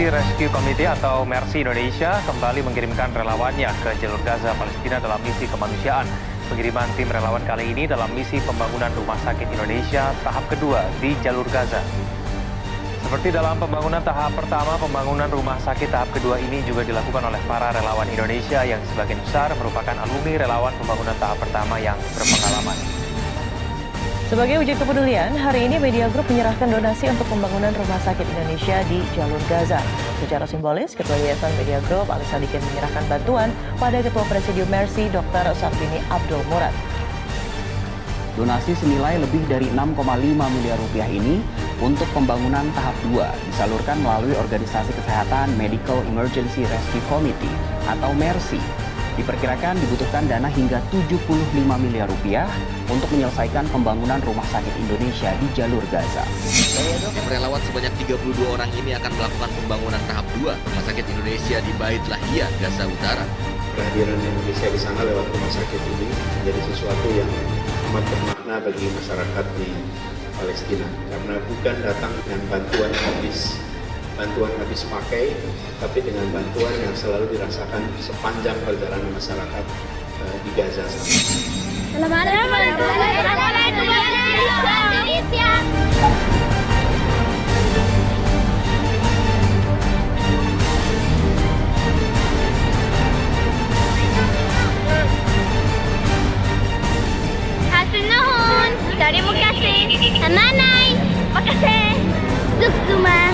Rescue Committee atau Mercy Indonesia kembali mengirimkan relawannya ke jalur Gaza, Palestina dalam misi kemanusiaan. Pengiriman tim relawan kali ini dalam misi pembangunan Rumah Sakit Indonesia tahap kedua di jalur Gaza. Seperti dalam pembangunan tahap pertama, pembangunan rumah sakit tahap kedua ini juga dilakukan oleh para relawan Indonesia yang sebagian besar merupakan alumni relawan pembangunan tahap pertama yang berpengalaman. Sebagai wujud kepedulian, hari ini Media Group menyerahkan donasi untuk pembangunan Rumah Sakit Indonesia di jalur Gaza. Secara simbolis, Ketua Yayasan Media Group, Ali Sadikin, menyerahkan bantuan pada Ketua Presidium Mercy, Dr. Sarbini Abdul Murad. Donasi senilai lebih dari 6,5 miliar rupiah ini untuk pembangunan tahap 2 disalurkan melalui Organisasi Kesehatan Medical Emergency Rescue Committee atau MERSI. Diperkirakan dibutuhkan dana hingga 75 miliar rupiah untuk menyelesaikan pembangunan Rumah Sakit Indonesia di jalur Gaza. Relawan sebanyak 32 orang ini akan melakukan pembangunan tahap 2 Rumah Sakit Indonesia di Bait Lahia, Gaza Utara. Kehadiran Indonesia di sana lewat rumah sakit ini menjadi sesuatu yang amat bermakna bagi masyarakat di Palestina, karena bukan datang dengan bantuan habis pakai, tapi dengan bantuan yang selalu dirasakan sepanjang perjalanan masyarakat di Gaza. Terima kasih. Amanay. Makasih. Suksuma.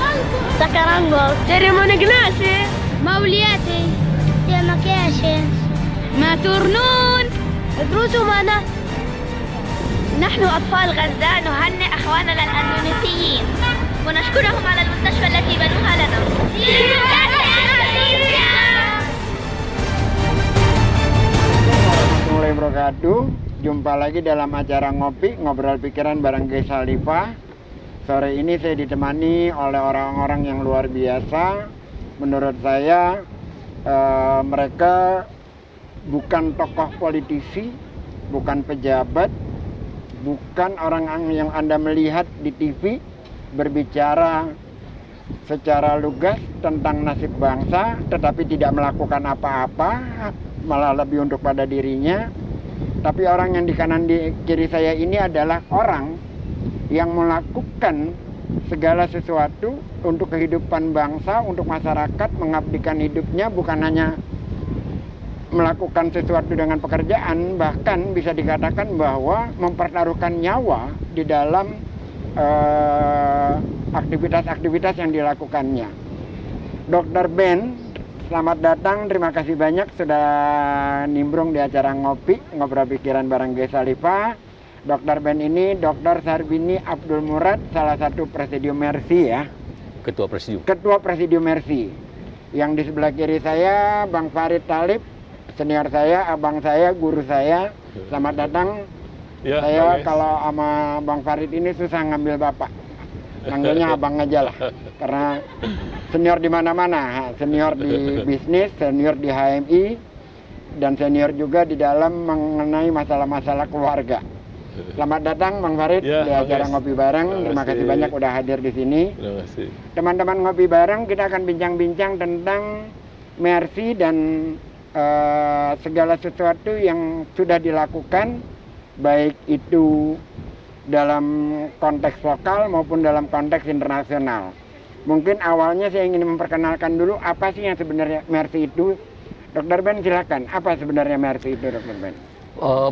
Sakaranggol. Terima kasih. Mauliati. Terima kasih. Maturnun. ادرسوا معنا. نحن أطفال غزة نهنئ أخواننا الأندونيسيين ونشكرهم على المستشفى التي بنوها لنا. Assalamualaikum warahmatullahi wabarakatuh. Jumpa lagi dalam acara ngopi, ngobrol pikiran bareng Guys Salifah. Sore ini saya ditemani oleh orang-orang yang luar biasa. Menurut saya mereka bukan tokoh politisi, bukan pejabat, bukan orang yang Anda melihat di TV berbicara secara lugas tentang nasib bangsa, tetapi tidak melakukan apa-apa, malah lebih untuk pada dirinya. Tapi orang yang di kanan di kiri saya ini adalah orang yang melakukan segala sesuatu untuk kehidupan bangsa, untuk masyarakat, mengabdikan hidupnya, bukan hanya melakukan sesuatu dengan pekerjaan, bahkan bisa dikatakan bahwa mempertaruhkan nyawa di dalam aktivitas-aktivitas yang dilakukannya. Dr. Ben, selamat datang, terima kasih banyak sudah nimbrung di acara ngopi, ngobrol pikiran bareng Guys Salifah. Dr. Ben ini Dr. Sarbini Abdul Murad, salah satu Presidium Mercy ya. Ketua Presidium Mercy. Yang di sebelah kiri saya Bang Farid Talib, senior saya, abang saya, guru saya. Selamat datang. Ya, saya kalau sama Bang Farid ini susah ngambil bapak. Panggilnya abang aja lah. Karena senior di mana-mana, senior di bisnis, senior di HMI, dan senior juga di dalam mengenai masalah-masalah keluarga. Selamat datang Bang Farid di acara ngopi bareng. Terima kasih banyak udah hadir di sini. Teman-teman ngopi bareng, kita akan bincang-bincang tentang Mercy dan segala sesuatu yang sudah dilakukan, baik itu dalam konteks lokal maupun dalam konteks internasional. Mungkin awalnya saya ingin memperkenalkan dulu apa sih yang sebenarnya Mercy itu. Dr. Ben silakan, apa sebenarnya Mercy itu, Dr. Ben?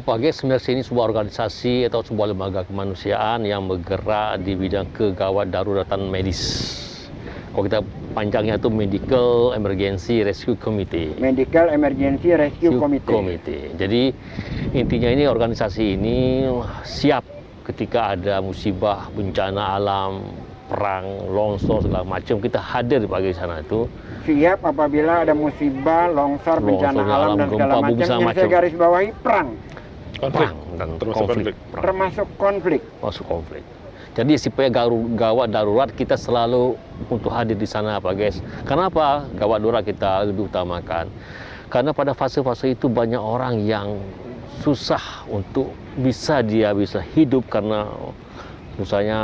Pak Ges, Mercy ini sebuah organisasi atau sebuah lembaga kemanusiaan yang bergerak di bidang kegawat daruratan medis. Kalau kita panjangnya itu Medical Emergency Rescue Committee. Medical Emergency Rescue Committee. Jadi intinya ini organisasi ini siap ketika ada musibah, bencana alam, perang, longsor segala macam, kita hadir di sana itu. Siap apabila ada musibah, longsor, bencana alam dan segala macam. Yang saya garis bawahi perang dan termasuk konflik. Jadi supaya gawat darurat kita selalu untuk hadir di sana, Pak Guys. Kenapa gawat darurat kita lebih utamakan? Karena pada fase-fase itu banyak orang yang susah untuk bisa hidup karena misalnya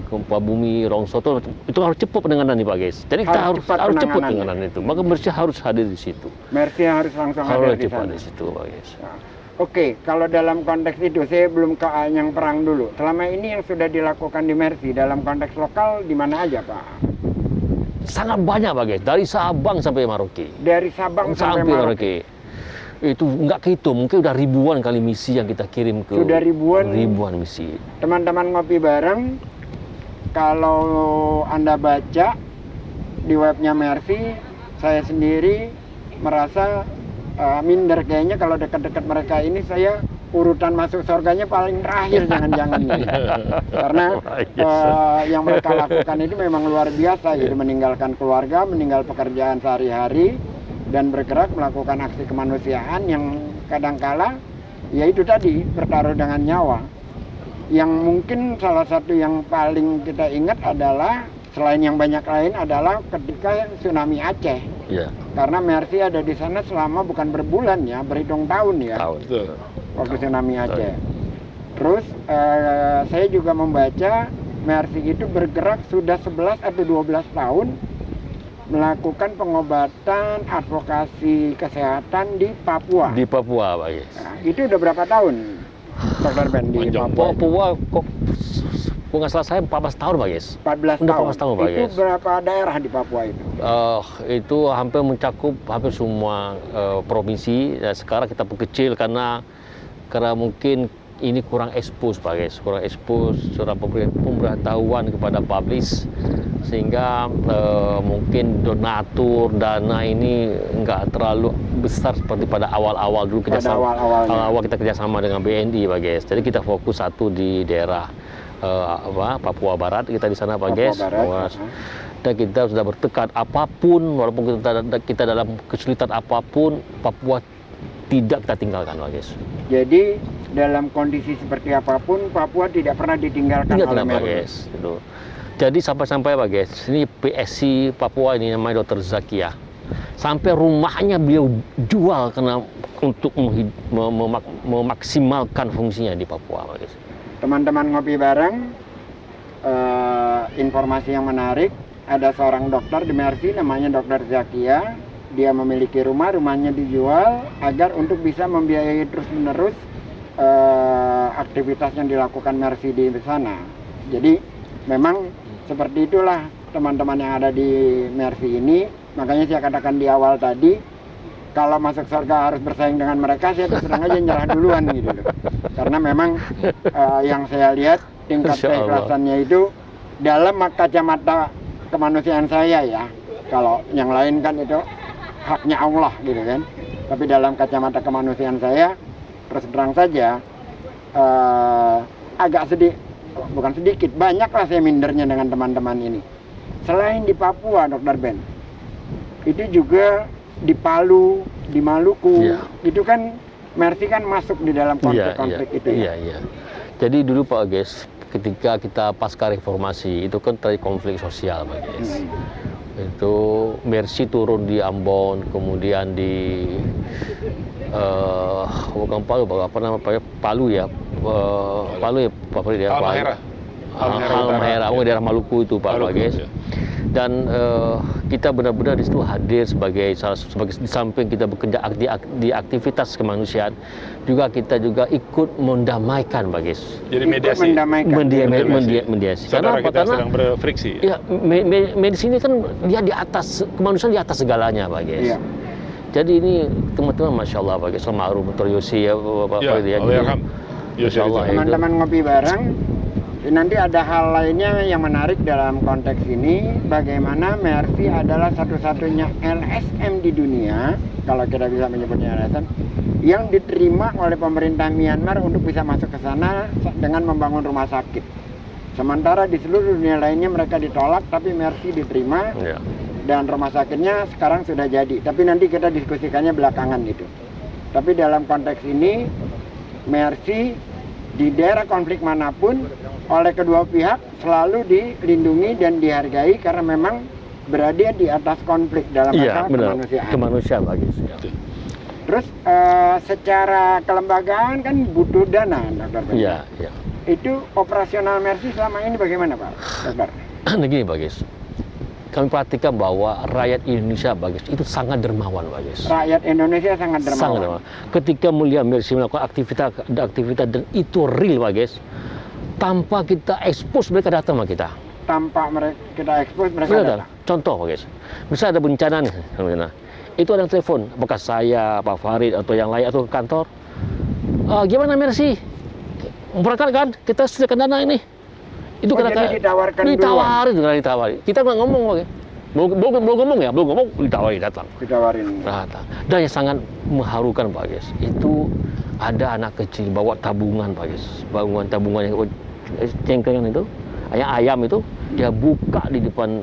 gempa bumi, longsor itu harus cepat penanganan nih Pak Guys. Jadi kita harus cepat penanganan itu. Maka Mercy harus hadir di situ. Mercy harus langsung hadir di sana. Di situ Pak Guys. Nah, oke, kalau dalam konteks itu saya belum ke yang perang dulu. Selama ini yang sudah dilakukan di Mercy dalam konteks lokal di mana aja Pak? Sangat banyak Pak Guys, dari Sabang sampai Merauke. Dari Sabang sampai Merauke. Itu nggak kehitung, mungkin udah ribuan kali misi yang kita kirim ke. Sudah ribuan misi. Teman-teman ngopi bareng, kalau Anda baca di webnya Mercy, saya sendiri merasa minder kayaknya kalau dekat-dekat mereka ini saya urutan masuk surganya paling terakhir jangan-jangan nih. Karena yang mereka lakukan itu memang luar biasa gitu, meninggalkan keluarga, meninggal pekerjaan sehari-hari, dan bergerak melakukan aksi kemanusiaan yang kadangkala ya itu tadi bertaruh dengan nyawa. Yang mungkin salah satu yang paling kita ingat adalah selain yang banyak lain adalah ketika tsunami Aceh. Ya. Karena Mercy ada di sana selama bukan berbulan ya, berhitung tahun ya. Waktu tsunami Aceh. Terus saya juga membaca Mercy itu bergerak sudah 11 atau 12 tahun melakukan pengobatan advokasi kesehatan di Papua. Di Papua, Pak Yes. Nah, itu udah berapa tahun, Dr. Ben di Papua? Papua kok nggak salah saya 14 tahun, Pak Yes. 14 Udah tahun. 14 tahun, Pak Itu Yes. berapa daerah di Papua itu? Itu hampir mencakup hampir semua provinsi. Dan sekarang kita perkecil karena mungkin ini kurang expose Pak Guys, kurang expose, kurang pemberitahuan kepada publis, sehingga mungkin donatur dana ini nggak terlalu besar seperti pada awal-awal dulu awal kita kerjasama dengan BNI Pak Guys. Jadi kita fokus satu di daerah Papua Barat, kita di sana Pak Guys. Dan kita sudah bertekad apapun, walaupun kita dalam kesulitan apapun, Papua tidak kita tinggalkan Pak Guys. Jadi dalam kondisi seperti apapun, Papua tidak pernah ditinggalkan oleh Mercy. Gitu. Jadi sampai-sampai Pak Guys, ini PSC Papua ini namanya Dr. Zakia. Sampai rumahnya beliau jual karena untuk memaksimalkan fungsinya di Papua Pak Guys. Teman-teman ngopi bareng, informasi yang menarik, ada seorang dokter di Mercy namanya Dr. Zakia. Dia memiliki rumahnya dijual agar untuk bisa membiayai terus-menerus aktivitas yang dilakukan Mercy di sana. Jadi memang seperti itulah teman-teman yang ada di Mercy ini. Makanya saya katakan di awal tadi, kalau masuk surga harus bersaing dengan mereka, saya terus terang aja nyerah duluan gitu loh. Karena memang yang saya lihat tingkat keikhlasannya itu dalam kacamata kemanusiaan saya ya. Kalau yang lain kan itu haknya Allah gitu kan. Tapi dalam kacamata kemanusiaan saya, terus terang saja agak bukan sedikit, banyaklah saya mindernya dengan teman-teman ini. Selain di Papua, Dr. Ben, itu juga di Palu, di Maluku, itu kan Mercy kan masuk di dalam konflik-konflik itu ya. Iya. Jadi dulu Pak Guys, ketika kita pasca reformasi itu kan terjadi konflik sosial Pak Guys. Itu Mercy turun di Ambon, kemudian di bukan Palu, apa namanya Palu ya, Palu ya Pak Fred ya, Halmahera, daerah Maluku itu Pak Guys. Dan kita benar-benar di situ hadir sebagai di samping kita bekerja di aktivitas kemanusiaan, juga kita juga ikut mendamaikan Pak Guys. Jadi mediasi. Mediasi. Karena sedang berfriksi. Ya, medis ini kan dia di atas kemanusiaan, di atas segalanya Pak Guys. Iya. Jadi ini teman-teman Masya Allah Pak Guys, almarhum Dr. Yosi ya Pak Fred ya. Masya Allah. Teman-teman ngopi bareng. Nanti ada hal lainnya yang menarik dalam konteks ini, bagaimana Mercy adalah satu-satunya LSM di dunia, kalau kita bisa menyebutnya LSM, yang diterima oleh pemerintah Myanmar untuk bisa masuk ke sana dengan membangun rumah sakit. Sementara di seluruh dunia lainnya mereka ditolak, tapi Mercy diterima, dan rumah sakitnya sekarang sudah jadi. Tapi nanti kita diskusikannya belakangan itu. Tapi dalam konteks ini, Mercy di daerah konflik manapun oleh kedua pihak selalu dilindungi dan dihargai karena memang berada di atas konflik dalam masalah kemanusiaan. Terus secara kelembagaan kan butuh dana, Dr. Ben. Iya. Itu operasional Mercy selama ini bagaimana Pak Dokter? Nah gini Pak Gis, kami perhatikan bahwa rakyat Indonesia Pak Gis, itu sangat dermawan Pak Gis. Rakyat Indonesia sangat dermawan. Sangat dermawan. Ketika melihat Mercy melakukan aktivitas dan itu real Pak Gis, tanpa kita expose mereka datang sama kita. Tanpa kita expose mereka datang. Contoh Pak Gis, misalnya ada bencana nih, itu ada yang telepon, apakah saya, Pak Farid atau yang lain atau kantor, gimana Mercy? Berangkat kan, kita sediakan dana ini. Itu jadi ditawarkan ditawarin. Kita nggak ngomong, Pak. Belum ngomong ditawarin datang. Ditawarin. Datang. Dan yang sangat mengharukan Pak Gis, itu ada anak kecil bawa tabungan Pak Gis, tabungan yang cengkengan itu, ayam itu dia buka di depan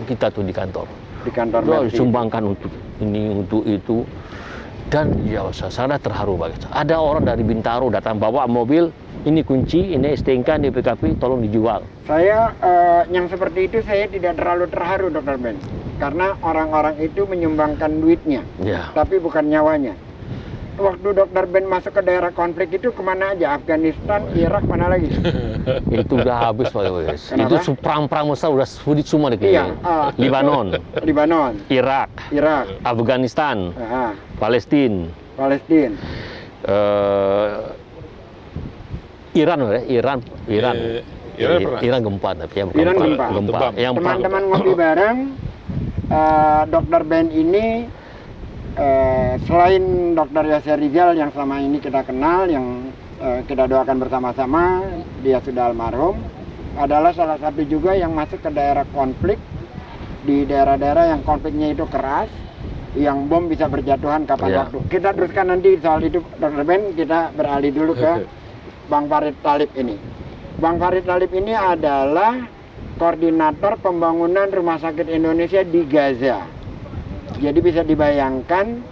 kita tuh di kantor. Di kantor. Disumbangkan untuk ini, untuk itu. Dan ya saya sangat terharu Pak Gis. Ada orang dari Bintaro datang bawa mobil, ini kunci, ini STNK, ini PKP, tolong dijual. Saya yang seperti itu saya tidak terlalu terharu Dr. Ben, karena orang-orang itu menyumbangkan duitnya, tapi bukan nyawanya. Waktu Dr. Ben masuk ke daerah konflik itu kemana aja? Afghanistan, Irak, mana lagi? Itu udah habis Pak Gis. Itu perang-perang besar udah sulit semua di Iya. Libanon, Irak, Afghanistan, Palestina, Iran gempa, tapi Iran gempa. Teman-teman ngopi bareng, Dr. Ben ini selain Dr. Yasir Rizal yang selama ini kita kenal, yang kita doakan bersama-sama, dia sudah almarhum, adalah salah satu juga yang masuk ke daerah konflik, di daerah-daerah yang konfliknya itu keras, yang bom bisa berjatuhan kapan waktu. Kita teruskan nanti soal itu Dr. Ben, kita beralih dulu ke Bang Farid Thalib ini. Bang Farid Thalib ini adalah koordinator pembangunan Rumah Sakit Indonesia di Gaza. Jadi bisa dibayangkan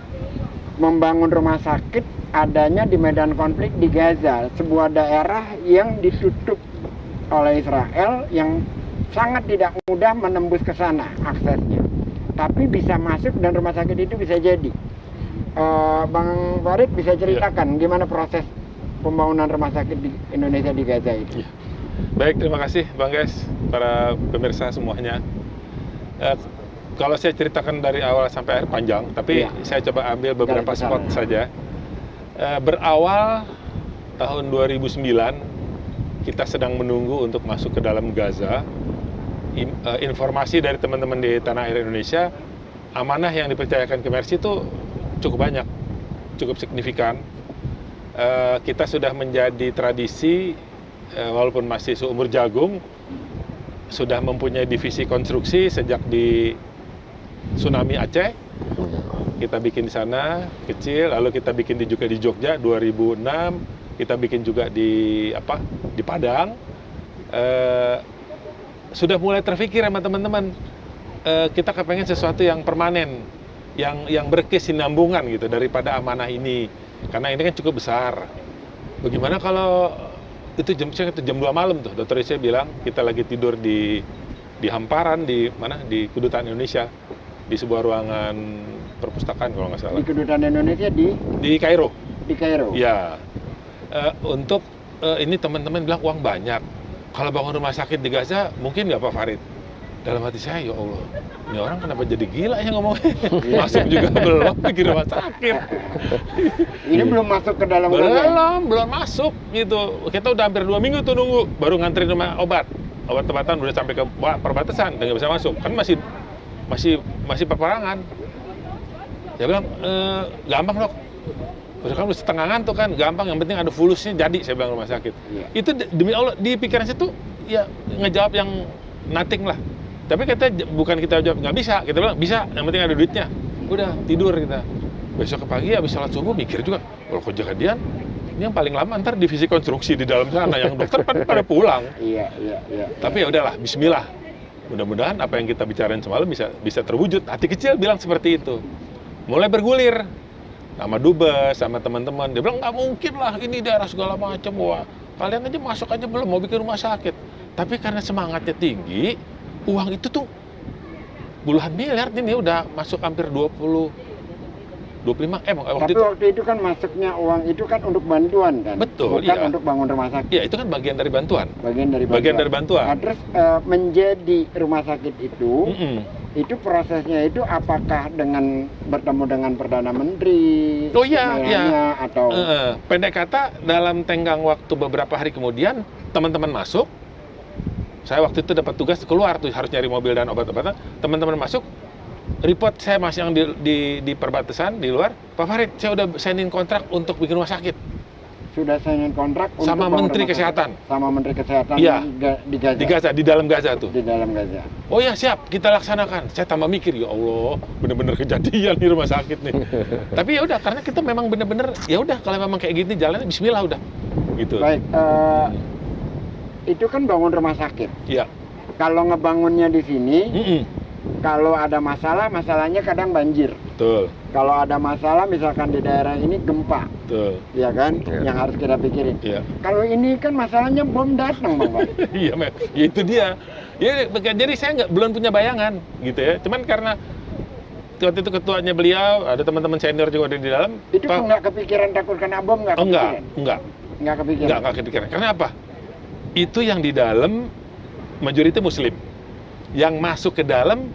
membangun rumah sakit adanya di medan konflik di Gaza, sebuah daerah yang ditutup oleh Israel yang sangat tidak mudah menembus ke sana aksesnya. Tapi bisa masuk dan rumah sakit itu bisa jadi. Bang Farid bisa ceritakan gimana proses pembangunan rumah sakit di Indonesia di Gaza itu? Baik, terima kasih Bang Ges, para pemirsa semuanya. Kalau saya ceritakan dari awal sampai akhir panjang, tapi saya coba ambil beberapa spot saja. Berawal tahun 2009, kita sedang menunggu untuk masuk ke dalam Gaza. Informasi dari teman-teman di tanah air Indonesia, amanah yang dipercayakan ke Mercy itu cukup banyak, cukup signifikan. Kita sudah menjadi tradisi, walaupun masih seumur jagung, sudah mempunyai divisi konstruksi sejak di tsunami Aceh. Kita bikin di sana kecil, lalu kita bikin juga di Jogja 2006, kita bikin juga di Padang. Sudah mulai terpikir sama teman-teman, kita kepengen sesuatu yang permanen, yang berkesinambungan gitu daripada amanah ini, karena ini kan cukup besar. Bagaimana kalau itu jam 2 malam tuh, Dr. Isya bilang kita lagi tidur di hamparan di Kedutaan Indonesia, di sebuah ruangan perpustakaan kalau nggak salah. Di Kedutaan Indonesia di Kairo. Di Kairo. Ya, untuk ini teman-teman bilang uang banyak. Kalau bangun rumah sakit di Gaza mungkin nggak Pak Farid? Dalam hati saya, ya Allah, ini orang kenapa jadi gila ya ngomongnya? Masuk juga belum bikin rumah sakit. Ini belum masuk ke dalam Gaza? Belum masuk gitu. Kita udah hampir 2 minggu tuh nunggu, baru nganterin rumah obat-obatan udah sampai ke perbatasan, dan nggak bisa masuk. Kan masih peperangan. Dia bilang, gampang Dok. Udah kan udah setengahan tuh kan, gampang, yang penting ada fulusnya jadi, saya bilang rumah sakit. Itu demi Allah, di pikiran saya tuh ya ngejawab yang nothing lah. Tapi bukan kita jawab nggak bisa, kita bilang bisa, yang penting ada duitnya. Udah, tidur kita. Besok ke pagi habis sholat subuh mikir juga, kalau kejadian, ini yang paling lama ntar divisi konstruksi di dalam sana, yang dokter pada pulang. Iya. Tapi ya udahlah, bismillah. Mudah-mudahan apa yang kita bicarain semalam bisa terwujud. Hati kecil bilang seperti itu. Mulai bergulir sama dubes, sama teman-teman. Dia bilang nggak mungkin lah, ini daerah segala macam. Wah, kalian aja masuk aja belum mau bikin rumah sakit. Tapi karena semangatnya tinggi, uang itu tuh puluhan miliar ini udah masuk hampir 20 25M waktu Tapi itu. waktu itu kan masuknya uang itu kan untuk bantuan kan? Betul, Bukan iya. untuk bangun rumah sakit. Ya, itu kan bagian dari bantuan. Bagian dari bantuan. Bagian dari bantuan. Nah, terus menjadi rumah sakit itu, itu prosesnya itu apakah dengan bertemu dengan Perdana Menteri? Oh iya, iya. Atau Pendek kata, dalam tenggang waktu beberapa hari kemudian, teman-teman masuk. Saya waktu itu dapat tugas keluar tuh, harus nyari mobil dan obat-obatan. Teman-teman masuk, report saya masih yang di perbatasan di luar. Pak Farid, saya udah signin kontrak untuk bikin rumah sakit. Sudah signin kontrak Sama untuk Menteri rumah Kesehatan. sakit. Sama Menteri Kesehatan Iya. di Gaza. Di Gaza, di dalam Gaza tuh. Di dalam Gaza. Oh ya siap, kita laksanakan. Saya tambah mikir, ya Allah, bener-bener kejadian di rumah sakit nih. Tapi ya udah, karena kita memang bener-bener, ya udah kalau memang kayak gini jalannya, Bismillah udah. Gitu. Baik, itu kan bangun rumah sakit. Iya. Kalau ngebangunnya di sini, kalau ada masalah, masalahnya kadang banjir. Betul. Kalau ada masalah, misalkan di daerah ini gempa, Betul. ya kan, yang harus kita pikirin. Iya. Kalau ini kan masalahnya bom datang, Bang Pak. Iya, ya itu dia. Ya, jadi saya belum punya bayangan, gitu ya. Cuman karena waktu itu ketuanya beliau, ada teman-teman senior juga ada di dalam. Itu kok nggak kepikiran takut kena bom, nggak kepikiran? Nggak kepikiran. Nggak kepikiran. Karena apa? Itu yang di dalam majority Muslim. Yang masuk ke dalam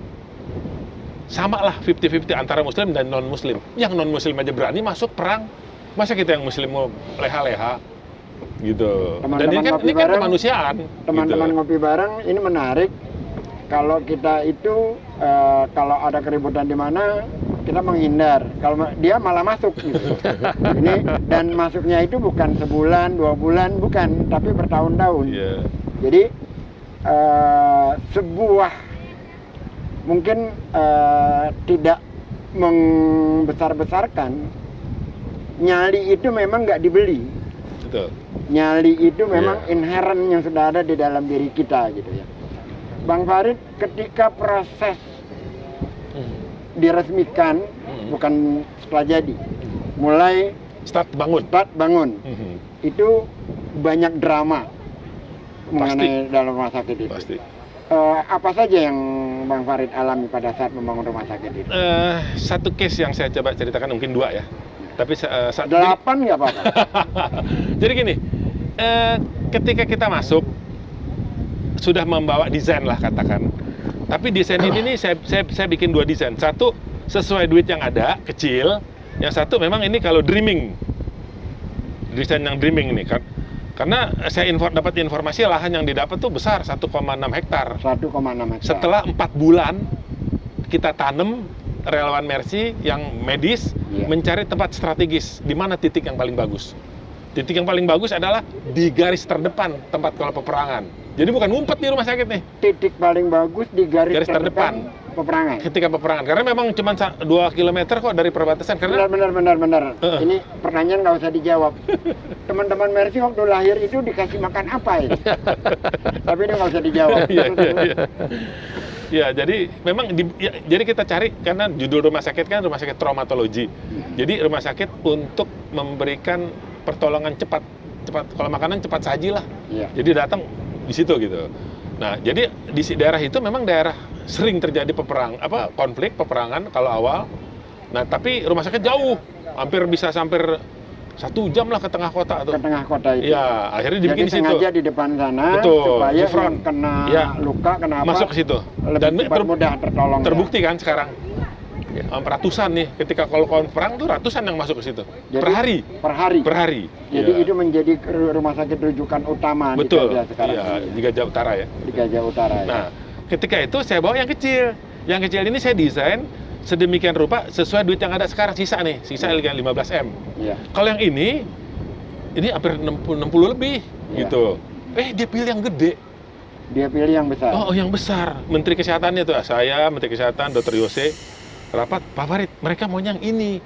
sama lah 50-50 antara Muslim dan non-Muslim. Yang non-Muslim aja berani masuk perang, masa kita yang Muslim mau leha-leha gitu. Dan ini kan kemanusiaan. Teman-teman gitu. ngopi bareng, ini menarik. Kalau kita itu kalau ada keributan di mana, kita menghindar. Kalau dia malah masuk gitu. Ini dan masuknya itu bukan sebulan, 2 bulan, bukan, tapi bertahun-tahun. Yeah. Jadi sebuah mungkin tidak membesar-besarkan, nyali itu memang nggak dibeli. Betul. Nyali itu memang inherent yang sudah ada di dalam diri kita gitu ya. Bang Farid, ketika proses diresmikan, bukan setelah jadi, mulai start bangun, itu banyak drama mengenai dalam rumah sakit itu. Pasti. Apa saja yang Bang Farid alami pada saat membangun rumah sakit itu? Satu case yang saya coba ceritakan, mungkin 2 ya. Tapi 8 nggak apa-apa. Jadi gini, ketika kita masuk sudah membawa desain lah katakan. Tapi desain ini nih saya bikin 2 desain. Satu sesuai duit yang ada, kecil. Yang satu memang ini kalau dreaming. Desain yang dreaming ini kan. Karena saya dapat informasi lahan yang didapat tuh besar, 1,6 hektar. 1,6 hektar. Setelah 4 bulan kita tanam, relawan Mercy yang medis mencari tempat strategis di mana titik yang paling bagus. Titik yang paling bagus adalah di garis terdepan tempat kalau peperangan. Jadi bukan ngumpet di rumah sakit nih. Titik paling bagus di garis terdepan peperangan. Ketika peperangan, karena memang cuma 2 km kok dari perbatasan. Karena benar. Ini pertanyaan nggak usah dijawab. Teman-teman Mercy waktu lahir itu dikasih makan apa ini? Tapi ini nggak usah dijawab. Ya, jadi memang jadi kita cari, karena judul rumah sakit kan rumah sakit traumatologi. Jadi rumah sakit untuk memberikan pertolongan cepat. Kalau makanan cepat saji lah. Jadi datang di situ gitu. Nah, jadi di daerah itu memang daerah sering terjadi konflik peperangan kalau awal. Nah, tapi rumah sakit jauh, hampir bisa sampai 1 jam lah ke tengah kota tuh. Ke tengah kota itu. Ya, akhirnya dibikin di situ. Jadi sengaja di depan sana. Betul, supaya di front. yang kena luka, kena apa, masuk ke situ. Lebih cepat mudah tertolong. Terbukti kan sekarang. Ratusan nih, ketika kalau perang tuh ratusan yang masuk ke situ. Jadi, per hari. Jadi itu menjadi rumah sakit rujukan utama. Betul. Di Gaza sekarang. Iya, di Gaza Utara ya. Di Gaza Utara. Nah, ketika itu saya bawa yang kecil. Yang kecil ini saya desain sedemikian rupa sesuai duit yang ada sekarang, sisa 15M. Iya. Kalau yang ini hampir 60 lebih gitu. Dia pilih yang gede. Dia pilih yang besar. Oh, yang besar. Menteri Kesehatannya tuh saya, Menteri Kesehatan, Dr. Yose rapat, Pak Farid, mereka maunya yang ini.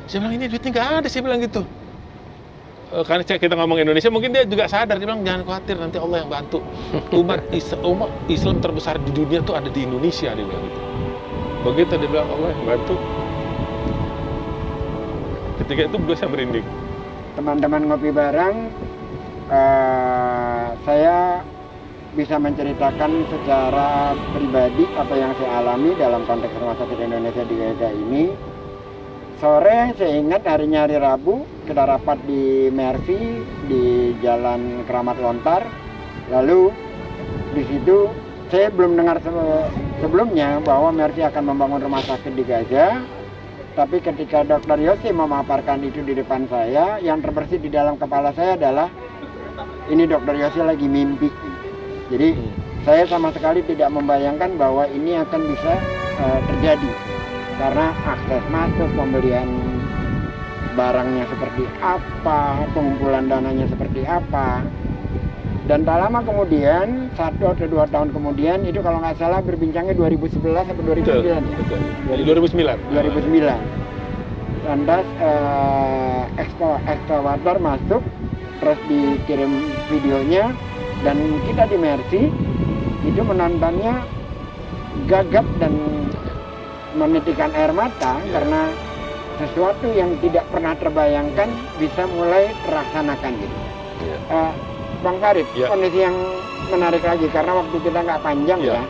Saya bilang, ini duitnya nggak ada, saya bilang gitu. Karena kita ngomong Indonesia, mungkin dia juga sadar. Dia bilang, jangan khawatir, nanti Allah yang bantu. Umat Islam terbesar di dunia tuh ada di Indonesia, dia bilang gitu. Begitu dia bilang, Allah yang bantu. Ketika itu saya merinding. Teman-teman ngopi bareng, saya bisa menceritakan secara pribadi apa yang saya alami dalam konteks rumah sakit Indonesia di Gaza ini. Sore saya ingat harinya hari Rabu, kita rapat di Mercy di Jalan Keramat Lontar. Lalu di situ saya belum dengar sebelumnya bahwa Mercy akan membangun rumah sakit di Gaza. Tapi ketika Dr. Yosi memaparkan itu di depan saya, yang terbersit di dalam kepala saya adalah ini Dr. Yosi lagi mimpi. Jadi saya sama sekali tidak membayangkan bahwa ini akan bisa terjadi. Karena akses masuk, pembelian barangnya seperti apa, pengumpulan dananya seperti apa. Dan tak lama kemudian, 1 atau 2 tahun kemudian, itu kalau nggak salah berbincangnya 2011 atau 2009 ya? Betul. 2009. 2009. Lantas ekskavator masuk, terus dikirim videonya, dan kita di Mercy itu menontonnya gagap dan menitikkan air mata karena sesuatu yang tidak pernah terbayangkan bisa mulai terlaksanakan gitu. Bang Farid, kondisi yang menarik lagi karena waktu kita nggak panjang ya.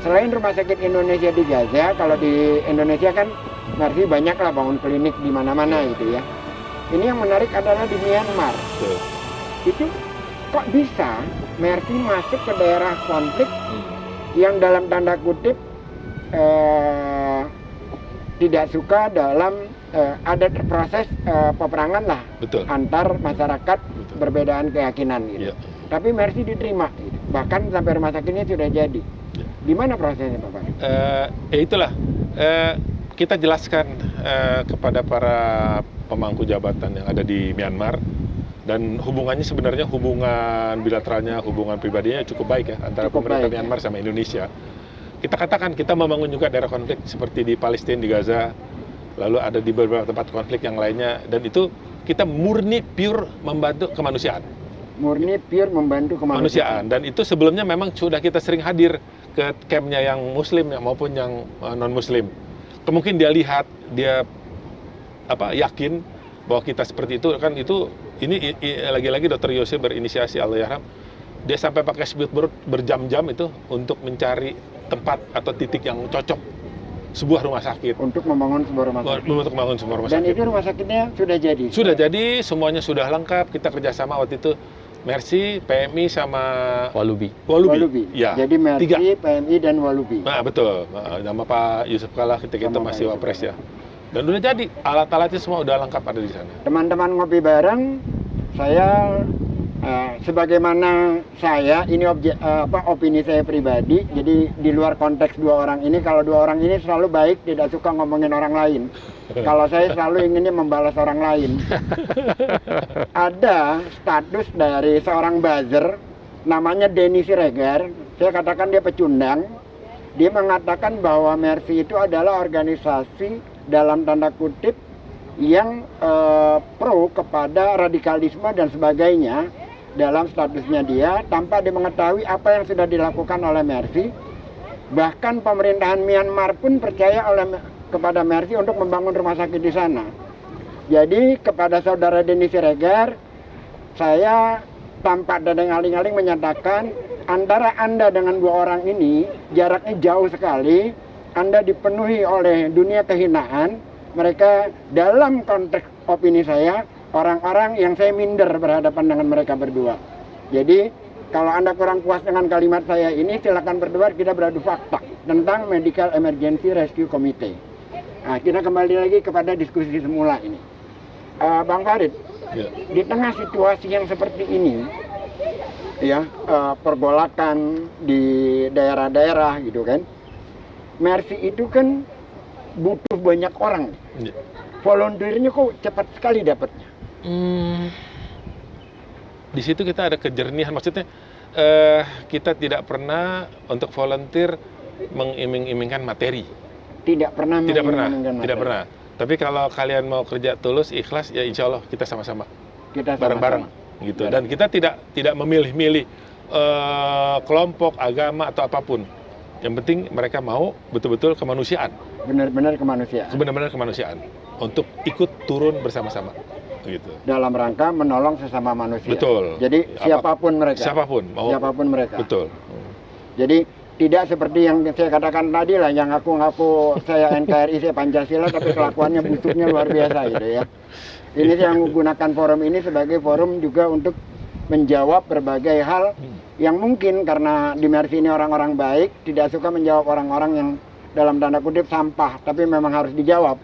Selain rumah sakit Indonesia di Gaza, kalau di Indonesia kan Mercy banyak lah bangun klinik di mana-mana gitu ya. Ini yang menarik adalah di Myanmar. Itu kok bisa Mercy masuk ke daerah konflik yang dalam tanda kutip tidak suka dalam ada proses peperangan lah. Betul. Antar masyarakat berbedaan keyakinan gitu. Tapi Mercy diterima gitu. Bahkan sampai rumah sakitnya sudah jadi. Gimana prosesnya Pak Farid? Itulah kita jelaskan kepada para pemangku jabatan yang ada di Myanmar, dan hubungannya sebenarnya hubungan bilateralnya, hubungan pribadinya cukup baik ya antara pemerintah Myanmar sama Indonesia. Kita katakan kita membangun juga daerah konflik seperti di Palestina, di Gaza, lalu ada di beberapa tempat konflik yang lainnya, dan itu kita murni pure membantu kemanusiaan. Murni pure membantu kemanusiaan. Dan itu sebelumnya memang sudah kita sering hadir ke campnya yang Muslim maupun yang non Muslim. Mungkin dia lihat, dia yakin bahwa kita seperti itu kan ini lagi-lagi Dr. Yosi berinisiasi Allahyarham. Dia sampai pakai speedboat berjam-jam itu untuk mencari tempat atau titik yang cocok sebuah rumah sakit untuk membangun sebuah rumah sakit. Untuk membangun sebuah rumah sakit. Dan itu rumah sakitnya sudah jadi. Sudah jadi, semuanya sudah lengkap. Kita kerjasama waktu itu Mercy, PMI sama Walubi. Ya. Jadi Mercy, 3. PMI dan Walubi. Nah, betul. Nama Pak Yusuf Kala ketika itu masih Wapres ya. Dan udah jadi, alat-alatnya semua udah lengkap ada di sana. Teman-teman ngopi bareng, saya sebagaimana saya ini opini saya pribadi. Jadi di luar konteks 2 orang ini, kalau 2 orang ini selalu baik, tidak suka ngomongin orang lain. Kalau saya selalu inginnya membalas orang lain. Ada status dari seorang buzzer namanya Denny Siregar. Saya katakan dia pecundang. Dia mengatakan bahwa Mercy itu adalah organisasi dalam tanda kutip yang pro kepada radikalisme dan sebagainya dalam statusnya dia, tanpa dia mengetahui apa yang sudah dilakukan oleh Mercy. Bahkan pemerintahan Myanmar pun percaya kepada Mercy untuk membangun rumah sakit di sana. Jadi kepada saudara Denny Siregar, saya tanpa ada yang aling-aling menyatakan antara Anda dengan 2 orang ini jaraknya jauh sekali. Anda dipenuhi oleh dunia kehinaan. Mereka dalam konteks opini saya orang-orang yang saya minder berhadapan dengan mereka berdua. Jadi kalau Anda kurang puas dengan kalimat saya ini, silakan berdua kita beradu fakta tentang Medical Emergency Rescue Committee. Nah, kita kembali lagi kepada diskusi semula ini. Bang Farid, di tengah situasi yang seperti ini, ya pergolakan di daerah-daerah gitu kan, Mercy itu kan butuh banyak orang. Volunteernya kok cepat sekali dapatnya. Di situ kita ada kejernihan, maksudnya kita tidak pernah untuk volunteer mengiming-imingkan materi. Tidak pernah. Tapi kalau kalian mau kerja tulus, ikhlas, ya insya Allah kita sama-sama. Kita bareng-bareng gitu. Dan kita tidak memilih-milih kelompok, agama atau apapun. Yang penting mereka mau betul-betul kemanusiaan. Benar-benar kemanusiaan. Benar-benar kemanusiaan. Untuk ikut turun bersama-sama. Gitu. Dalam rangka menolong sesama manusia. Betul. Jadi siapapun mereka. Siapapun mereka. Betul. Jadi Tidak seperti yang saya katakan tadi lah, yang ngaku-ngaku saya NKRI, saya Pancasila, tapi kelakuannya busuknya luar biasa gitu ya. Ini saya menggunakan forum ini sebagai forum juga untuk menjawab berbagai hal yang mungkin karena di Mercy ini orang-orang baik, tidak suka menjawab orang-orang yang dalam tanda kutip sampah, tapi memang harus dijawab.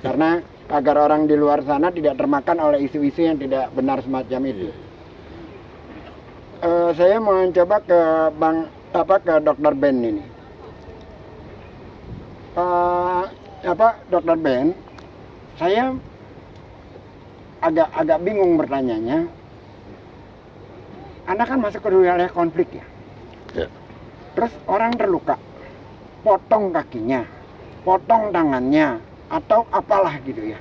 Karena agar orang di luar sana tidak termakan oleh isu-isu yang tidak benar semacam itu. Saya mau coba ke ke Dr. Ben ini. Dr. Ben, saya agak bingung bertanyanya. Anda kan masuk ke wilayah konflik ya. Terus orang terluka, potong kakinya, potong tangannya, atau apalah gitu ya.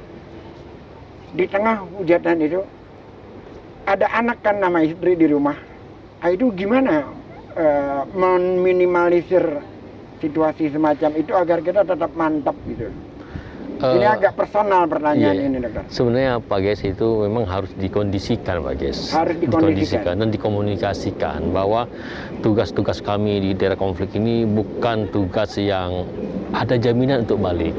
Di tengah hujatan itu ada anak kan nama istri di rumah. Itu gimana meminimalisir situasi semacam itu agar kita tetap mantap gitu. Ini agak personal pertanyaan ini, dokter. Sebenarnya Pak Ges itu memang harus dikondisikan, Pak Ges. Harus dikondisikan dan dikomunikasikan bahwa tugas-tugas kami di daerah konflik ini bukan tugas yang ada jaminan untuk balik.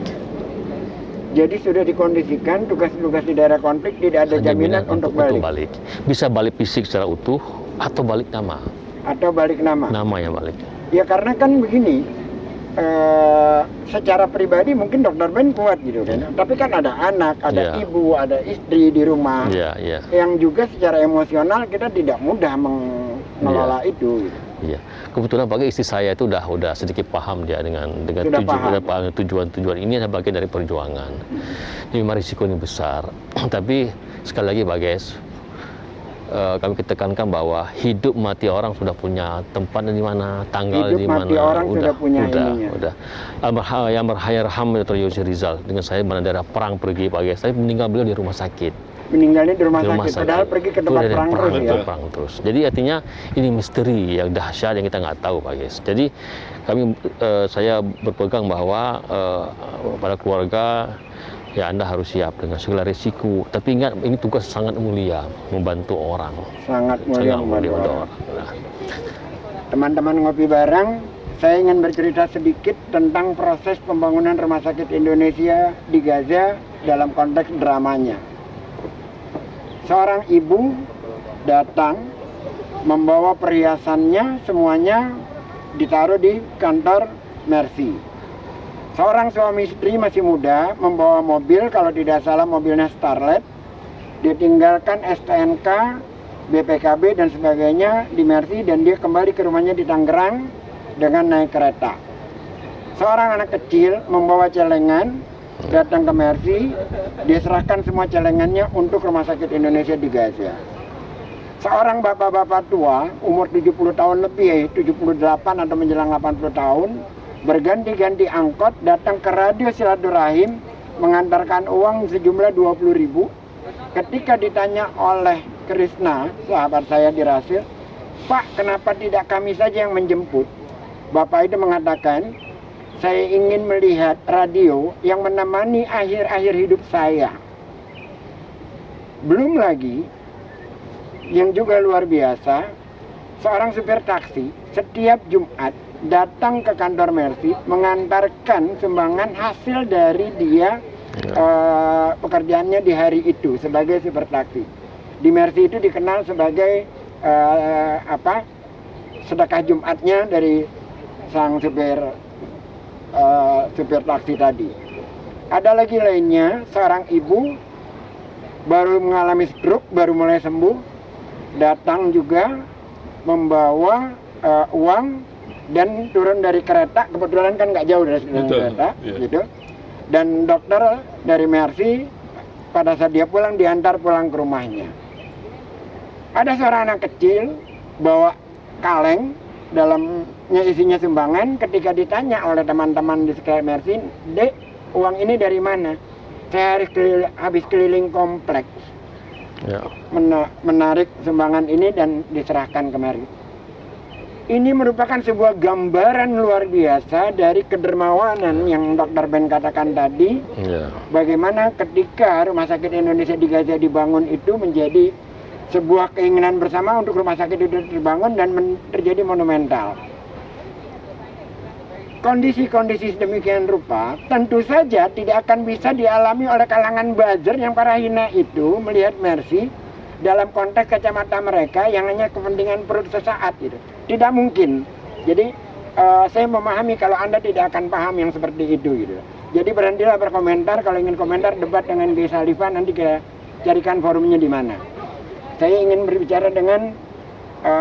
Jadi sudah dikondisikan tugas-tugas di daerah konflik tidak ada jaminan untuk balik. Bisa balik fisik secara utuh atau balik nama. Atau balik nama. Nama yang balik. Ya karena kan begini, secara pribadi mungkin Dr. Ben kuat gitu kan. Tapi kan ada anak, ada ibu, ada istri di rumah. Yang juga secara emosional kita tidak mudah mengelola itu. Gitu. Iya, kebetulan bagi istri saya itu udah sedikit paham dia dengan tujuan ini adalah bagian dari perjuangan. Ini memang risikonya besar, tapi sekali lagi Pak Ges, kami tekankan bahwa hidup mati orang sudah punya tempat di mana, tanggal di mana. Hidup mati orang sudah punya ininya. Yang berhayarham Dr. Yose Rizal dengan saya mana daerah perang pergi Pak Ges, saya meninggal beliau di rumah sakit. Meninggalnya di rumah sakit, padahal pergi ke tempat perang terus ya. Perang terus. Jadi artinya ini misteri yang dahsyat yang kita nggak tahu Pak Ges. Jadi saya berpegang bahwa pada keluarga ya Anda harus siap dengan segala risiko. Tapi ingat ini tugas sangat mulia, membantu orang. Sangat mulia membantu orang. Teman-teman ngopi bareng, saya ingin bercerita sedikit tentang proses pembangunan Rumah Sakit Indonesia di Gaza dalam konteks dramanya. Seorang ibu datang membawa perhiasannya, semuanya ditaruh di kantor Mercy. Seorang suami istri masih muda membawa mobil, kalau tidak salah mobilnya Starlet, ditinggalkan STNK, BPKB dan sebagainya di Mercy, dan dia kembali ke rumahnya di Tangerang dengan naik kereta. Seorang anak kecil membawa celengan datang ke Mercy, dia serahkan semua celengannya untuk Rumah Sakit Indonesia di Gaza. Seorang bapak-bapak tua, umur 70 tahun lebih, 78 atau menjelang 80 tahun, berganti-ganti angkot datang ke radio silaturahim, mengantarkan uang sejumlah 20.000. Ketika ditanya oleh Krishna, sahabat saya di Rasil, Pak, kenapa tidak kami saja yang menjemput? Bapak itu mengatakan, saya ingin melihat radio yang menemani akhir-akhir hidup saya. Belum lagi, yang juga luar biasa, seorang supir taksi setiap Jumat datang ke kantor Mercy mengantarkan sumbangan hasil dari dia pekerjaannya di hari itu sebagai supir taksi. Di Mercy itu dikenal sebagai sedekah Jumatnya dari sang supir taksi tadi. Ada lagi lainnya, seorang ibu baru mengalami stroke, baru mulai sembuh, datang juga membawa uang dan turun dari kereta. Kebetulan kan nggak jauh dari kereta, gitu. Dan dokter dari Mercy pada saat dia pulang diantar pulang ke rumahnya. Ada seorang anak kecil bawa kaleng, dalamnya isinya sumbangan. Ketika ditanya oleh teman-teman di sekitar Mercy, Dek, uang ini dari mana? Saya habis keliling kompleks, menarik sumbangan ini dan diserahkan ke Mercy. Ini merupakan sebuah gambaran luar biasa dari kedermawanan yang Dr. Ben katakan tadi. Bagaimana ketika Rumah Sakit Indonesia di Gaza dibangun itu menjadi sebuah keinginan bersama untuk rumah sakit itu dibangun dan terjadi monumental. kondisi-kondisi sedemikian rupa tentu saja tidak akan bisa dialami oleh kalangan buzzer yang para hina itu melihat Mercy dalam konteks kacamata mereka yang hanya kepentingan perut sesaat gitu. Tidak mungkin. Jadi saya memahami kalau Anda tidak akan paham yang seperti itu gitu. Jadi berhentilah berkomentar, kalau ingin komentar debat dengan Gay Salifa nanti kita carikan forumnya di mana. Saya ingin berbicara dengan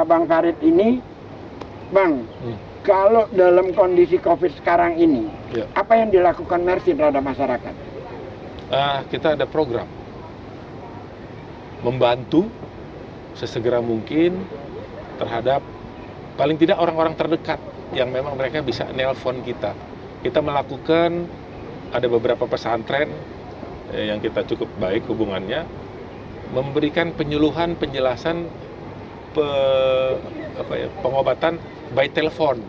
Bang Farid ini. Bang, kalau dalam kondisi COVID sekarang ini, apa yang dilakukan Mercy terhadap masyarakat? Kita ada program membantu sesegera mungkin terhadap paling tidak orang-orang terdekat yang memang mereka bisa nelpon kita. Kita melakukan ada beberapa pesantren yang kita cukup baik hubungannya, memberikan penyuluhan, penjelasan, pengobatan by telepon.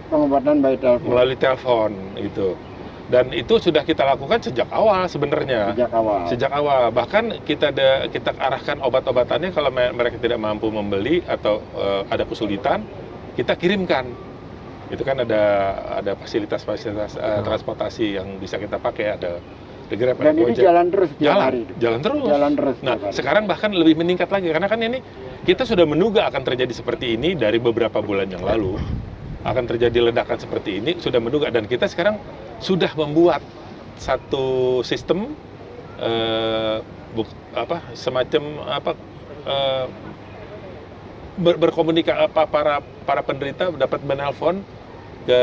Pengobatan by telepon. Melalui telepon itu. Dan itu sudah kita lakukan sejak awal sebenarnya. Sejak awal. Bahkan kita arahkan obat-obatannya kalau mereka tidak mampu membeli atau ada kesulitan, kita kirimkan. Itu kan ada fasilitas-fasilitas transportasi yang bisa kita pakai, ada Grab, dan ini jalan terus tiap hari. Jalan terus. Jalan terus. Nah, sekarang bahkan lebih meningkat lagi karena kan ini kita sudah menduga akan terjadi seperti ini dari beberapa bulan yang lalu. Akan terjadi ledakan seperti ini sudah menduga, dan kita sekarang sudah membuat satu sistem berkomunikasi, para penderita dapat menelpon ke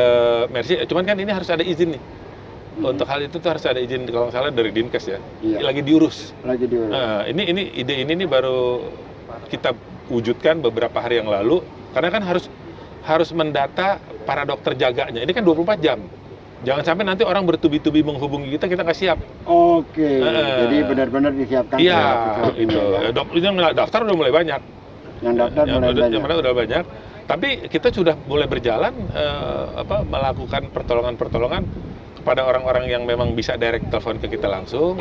Mercy. Cuman kan ini harus ada izin nih. Untuk hal itu tuh harus ada izin kalau nggak salah dari Dinkes ya. Lagi diurus. Nah, ini ide ini baru kita wujudkan beberapa hari yang lalu, karena kan harus mendata para dokter jaganya. Ini kan 24 jam. Jangan sampai nanti orang bertubi-tubi menghubungi kita nggak siap. Oke. Jadi benar-benar disiapkan. Iya, itu. Daftar udah mulai banyak. Yang daftar udah banyak. Tapi kita sudah mulai berjalan melakukan pertolongan kepada orang-orang yang memang bisa direct telepon ke kita langsung,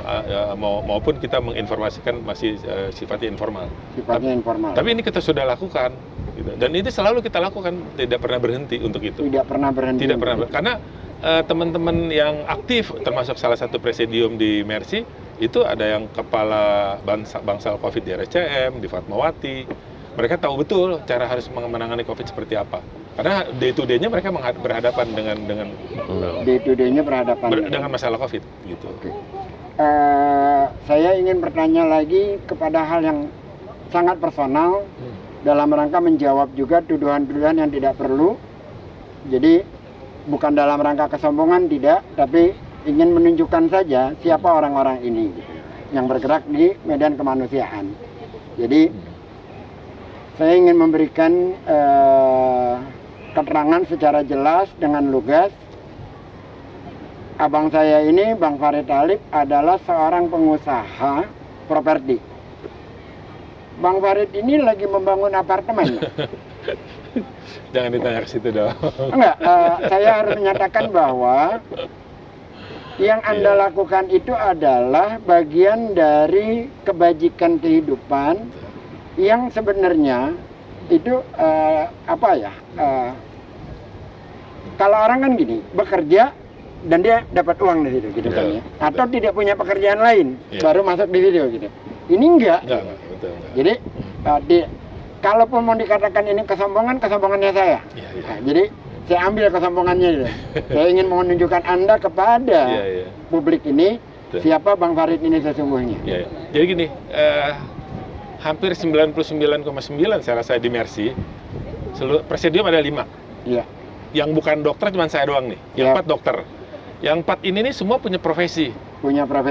maupun kita menginformasikan masih sifatnya informal. Tapi ini kita sudah lakukan, gitu. Dan ini selalu kita lakukan, tidak pernah berhenti untuk itu. Tidak pernah, karena teman-teman yang aktif, termasuk salah satu presidium di Mercy, itu ada yang kepala bangsal COVID di RSCM, di Fatmawati. Mereka tahu betul cara harus menangani COVID seperti apa. Karena day to day-nya mereka berhadapan dengan day to day-nya dengan masalah COVID gitu. Okay. Saya ingin bertanya lagi kepada hal yang sangat personal dalam rangka menjawab juga tuduhan-tuduhan yang tidak perlu. Jadi bukan dalam rangka kesombongan, tidak, tapi ingin menunjukkan saja siapa orang-orang ini gitu, yang bergerak di medan kemanusiaan. Jadi saya ingin memberikan keterangan secara jelas dengan lugas. Abang saya ini, Bang Farid Thalib, adalah seorang pengusaha properti. Bang Farid ini lagi membangun apartemen. Jangan ditanya ke situ dong. Enggak, saya harus menyatakan bahwa yang Anda lakukan itu adalah bagian dari kebajikan kehidupan yang sebenarnya itu kalau orang kan gini, bekerja dan dia dapat uang dari situ gitu kan ya. Atau tidak punya pekerjaan lain, baru masuk di video gitu. Ini enggak. Betul. Jadi kalaupun mau dikatakan ini kesombongannya saya. Nah, jadi saya ambil kesombongannya gitu. Saya ingin menunjukkan Anda kepada publik ini siapa Bang Farid ini sesungguhnya. Jadi gini, hampir 99,9 saya rasa di Mercy, seluruh presidium ada 5. Iya. Yang bukan dokter cuma saya doang nih. Yang 4 dokter. Yang 4 ini nih semua punya profesi.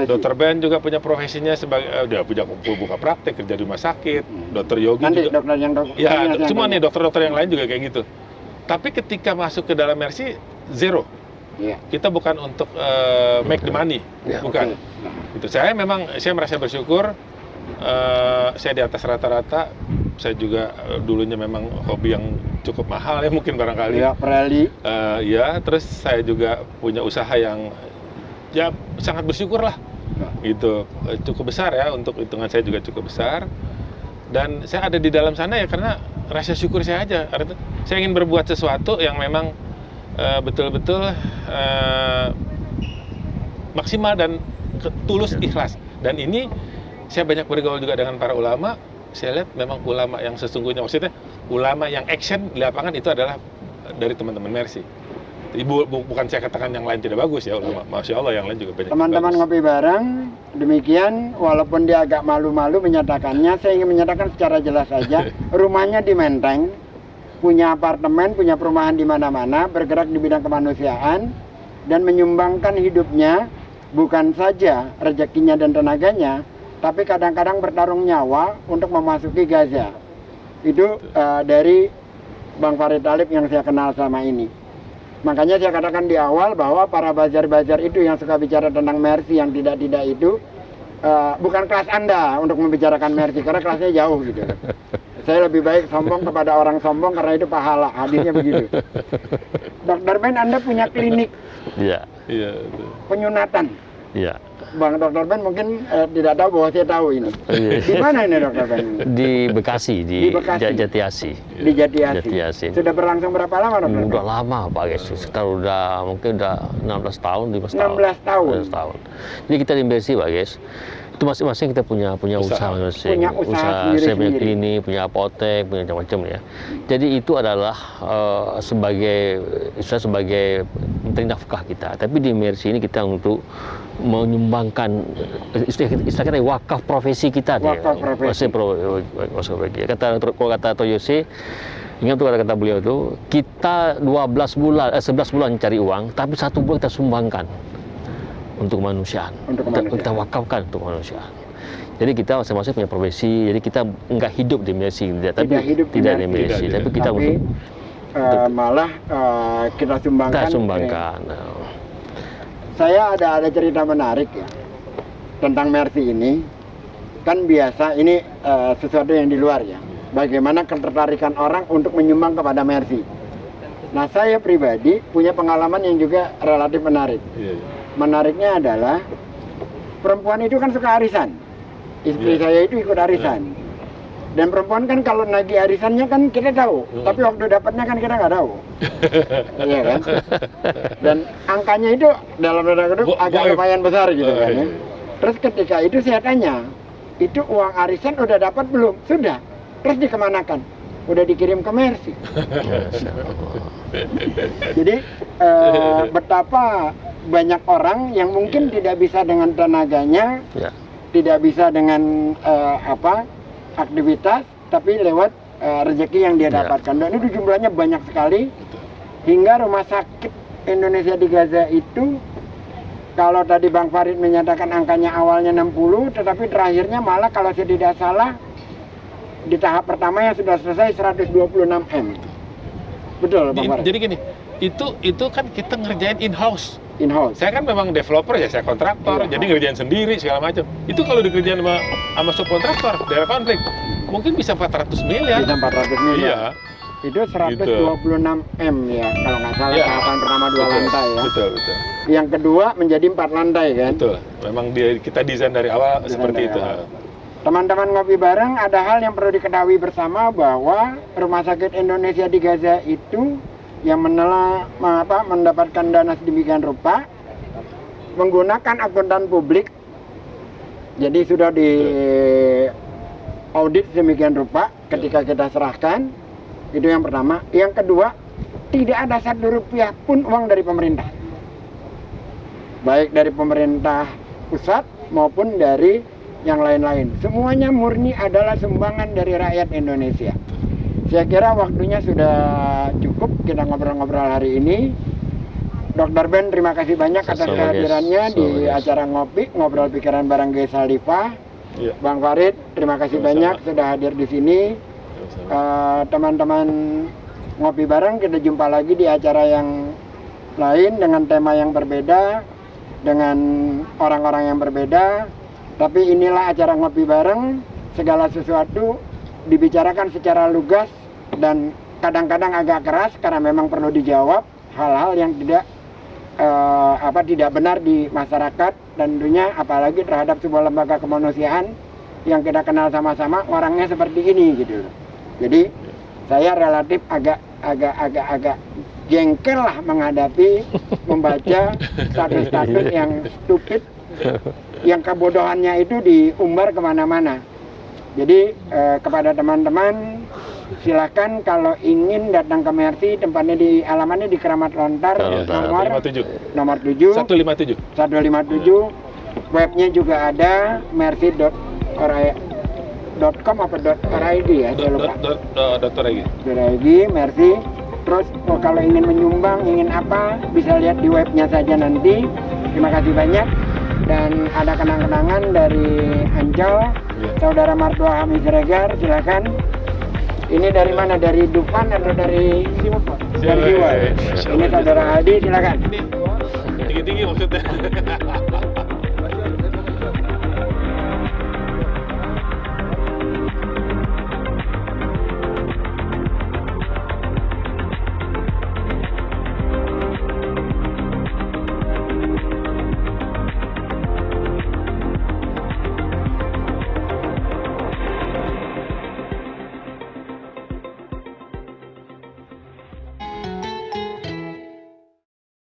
Dokter Ben juga punya profesinya sebagai udah punya buka praktek, kerja di rumah sakit. Dokter Yogi nanti juga. Dokter yang semua nih dokter-dokter yang lain juga kayak gitu. Tapi ketika masuk ke dalam Mercy zero. Kita bukan untuk make the money, bukan. Itu saya merasa bersyukur. Saya di atas rata-rata. Saya juga dulunya memang hobi yang cukup mahal ya mungkin barangkali. Rally. Terus saya juga punya usaha yang ya sangat bersyukur lah. Gitu. Cukup besar ya, untuk hitungan saya juga cukup besar. Dan saya ada di dalam sana ya karena rasa syukur saya aja. Saya ingin berbuat sesuatu yang memang betul-betul maksimal dan tulus ikhlas. Dan ini saya banyak bergaul juga dengan para ulama. Saya lihat memang ulama yang sesungguhnya, maksudnya ulama yang action di lapangan itu adalah dari teman-teman Mercy. Bukan saya katakan yang lain tidak bagus ya ulama, Masya Allah yang lain juga banyak. Teman-teman ngopi bareng, demikian walaupun dia agak malu-malu menyatakannya, saya ingin menyatakan secara jelas saja, rumahnya di Menteng, punya apartemen, punya perumahan di mana-mana, bergerak di bidang kemanusiaan, dan menyumbangkan hidupnya, bukan saja rezekinya dan tenaganya, tapi kadang-kadang bertarung nyawa untuk memasuki Gaza. Itu dari Bang Farid Thalib yang saya kenal selama ini. Makanya saya katakan di awal bahwa para bazar-bazar itu yang suka bicara tentang Mercy yang tidak-tidak itu bukan kelas Anda untuk membicarakan Mercy, karena kelasnya jauh gitu. Saya lebih baik sombong kepada orang sombong karena itu pahala, hadirnya begitu. Dr. Ben, Anda punya klinik penyunatan. Iya. Bang Dr. Ben mungkin tidak tahu bahwa saya tahu ini. Di mana ini Dr. Ben? Di Bekasi, di Bekasi. Jatiasi. Di Jatiasi. Jatiasi. Sudah berlangsung berapa lama Dr. Ben? Udah lama Pak guys, sekitar mungkin udah 16 tahun, 15 tahun. 16 tahun. 16 tahun. Jadi kita di Mercy Pak guys, itu masing-masing kita punya usaha masing-masing. Punya usaha sendiri-sendiri. Saya punya klinik, punya apotek, punya macam-macam ya. Jadi itu adalah sebagai mencari nafkah kita. Tapi di Mercy ini kita untuk menyumbangkan istilahnya wakaf profesi kita. Wakaf profesi. Kalau kata Toyose, ingat tuh kata beliau itu, kita 11 bulan cari uang, tapi 1 bulan kita sumbangkan untuk kemanusiaan. Kita wakafkan untuk kemanusiaan. Jadi kita masing-masing punya profesi, jadi kita nggak hidup di Mercy, tapi tidak di Mercy, tapi kita malah kita sumbangkan. Kita sumbangkan. Saya ada cerita menarik ya tentang Mercy ini. Kan biasa ini sesuatu yang di luar ya. Bagaimana ketertarikan orang untuk menyumbang kepada Mercy. Nah, saya pribadi punya pengalaman yang juga relatif menarik. Menariknya adalah perempuan itu kan suka arisan. Istri saya itu ikut arisan. Dan perempuan kan kalau nagih arisannya kan kita tahu, tapi waktu dapatnya kan kita nggak tahu. Iya kan? Dan angkanya itu dalam tanda kutip agak lumayan besar gitu kan ya. Terus ketika itu saya tanya, itu uang arisan udah dapat belum? Sudah. Terus dikemanakan? Udah dikirim ke Mercy. Jadi betapa banyak orang yang mungkin tidak bisa dengan tenaganya, tidak bisa dengan aktivitas, tapi lewat rezeki yang dia dapatkan. Dan itu jumlahnya banyak sekali, hingga rumah sakit Indonesia di Gaza itu, kalau tadi Bang Farid menyatakan angkanya awalnya 60, tetapi terakhirnya malah kalau saya tidak salah di tahap pertama yang sudah selesai 126 M. Betul Bang Farid? Jadi gini, itu kan kita ngerjain in-house. In-house. Saya kan memang developer ya, saya kontraktor, jadi ngerjain sendiri segala macam. Itu kalau dikerjain sama subkontraktor, daerah konflik, mungkin bisa 400 miliar. Bisa 400 miliar. Iya. Itu 126 M ya, kalau nggak salah tahapan pertama 2 lantai ya. Betul. Yang kedua menjadi 4 lantai kan. Betul. Memang kita desain dari awal seperti itu. Teman-teman ngopi bareng, ada hal yang perlu diketahui bersama bahwa Rumah Sakit Indonesia di Gaza itu yang mendapatkan dana sedemikian rupa menggunakan akuntan publik. Jadi sudah di audit sedemikian rupa ketika kita serahkan. Itu yang pertama. Yang kedua, tidak ada 1 rupiah pun uang dari pemerintah, baik dari pemerintah pusat maupun dari yang lain-lain. Semuanya murni adalah sumbangan dari rakyat Indonesia. Saya kira waktunya sudah cukup kita ngobrol-ngobrol hari ini. Dr. Ben, terima kasih banyak atas kehadirannya di acara Ngobrol Pikiran bareng Gai Salifah. Bang Farid, terima kasih banyak sudah hadir di sini. Teman-teman ngopi bareng, kita jumpa lagi di acara yang lain dengan tema yang berbeda, dengan orang-orang yang berbeda. Tapi inilah acara ngopi bareng, segala sesuatu dibicarakan secara lugas dan kadang-kadang agak keras karena memang perlu dijawab hal-hal yang tidak benar di masyarakat, dan tentunya apalagi terhadap sebuah lembaga kemanusiaan yang kita kenal sama-sama orangnya seperti ini gitu. Jadi saya relatif agak jengkel lah menghadapi membaca status-status yang stupid, yang kebodohannya itu diumbar kemana-mana. Jadi kepada teman-teman, silakan kalau ingin datang ke Mercy, tempatnya di alamannya di Keramat Lontar, nomor 7 157. Webnya juga ada mercy.com apa .org ya, saya lupa. .org Mercy. Terus kalau ingin menyumbang, ingin apa, bisa lihat di webnya saja nanti. Terima kasih banyak. Dan ada kenang-kenangan dari Ancol, Saudara Martua Hamis Regar, silakan. Ini dari mana? Dari Dufan atau dari Siwa? Dari Siwa. Ini Saudara Aldi, silakan. Tinggi-tinggi maksudnya.